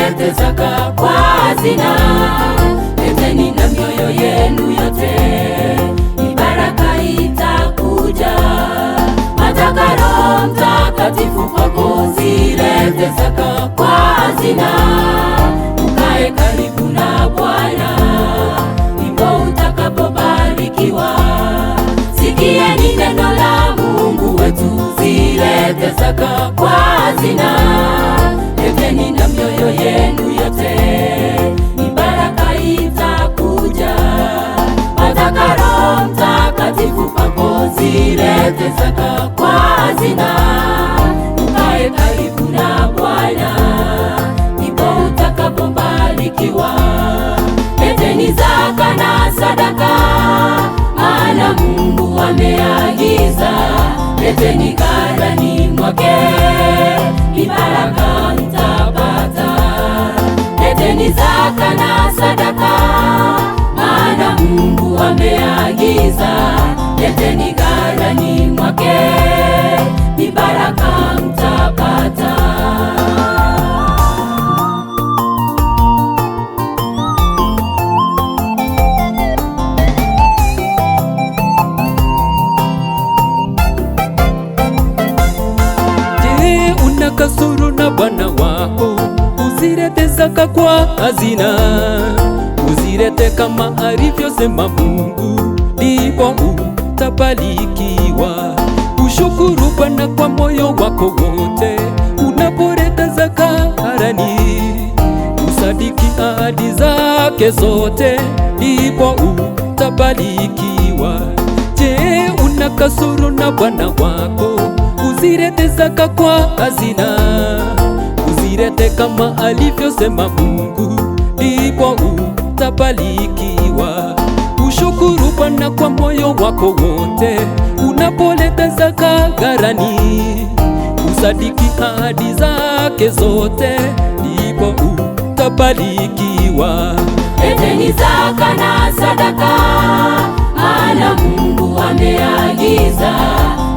msilete zaka kwa hazina. Leteni na mioyo yenu yote, ni baraka itakuja. Nataka Roho Mtakatifu kwako, zilete zaka kwa hazina. Ukae karibu na Bwana, ndipo utakapobarikiwa. Sikieni neno la Mungu wetu, zilete zaka kwa hazina. Leteni na mioyo yenu yote, ni baraka itakuja. Nataka Roho Mtakatifu kwako, zilete zaka kwa hazina. Ukae karibu na Bwana, ndipo utakapobarikiwa. Leteni zaka na sadaka, maana Mungu ameagiza. Leteni ghalani mwake, ni baraka mtapata. Leteni zaka na sadaka, maana Mungu ameagiza. Leteni ghalani mwake, ni baraka mtapata. Kasoro na Bwana wako, usirete zaka kwa hazina. Usirete kama alivyosema Mungu, ndipo utabarikiwa. Ushukuru Bwana kwa moyo wako wote, unaporeta zaka ghalani. Usadiki ahadi zake zote, ndipo utabarikiwa. Je, una kasoro na Bwana wako? Usirete zaka kwa hazina. Usirete kama alivyosema Mungu, ndipo utabarikiwa. Ushukuru Bwana kwa moyo wako wote, unapoleta zaka ghalani. Usadiki ahadi zake zote, ndipo utabarikiwa. Leteni zaka na sadaka, maana Mungu ameagiza.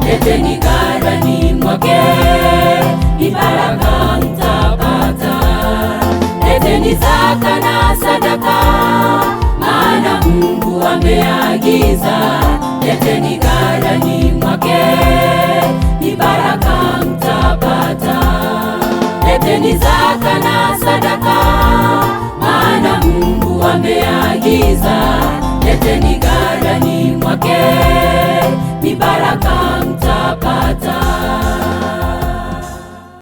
Leteni ghalani mwake, ni baraka mtapata. Leteni zaka na sadaka, maana Mungu ameagiza. Leteni ghalani mwake, ni baraka mtapata. Leteni zaka na sadaka, maana Mungu ameagiza. Leteni ghalani mwake, ni baraka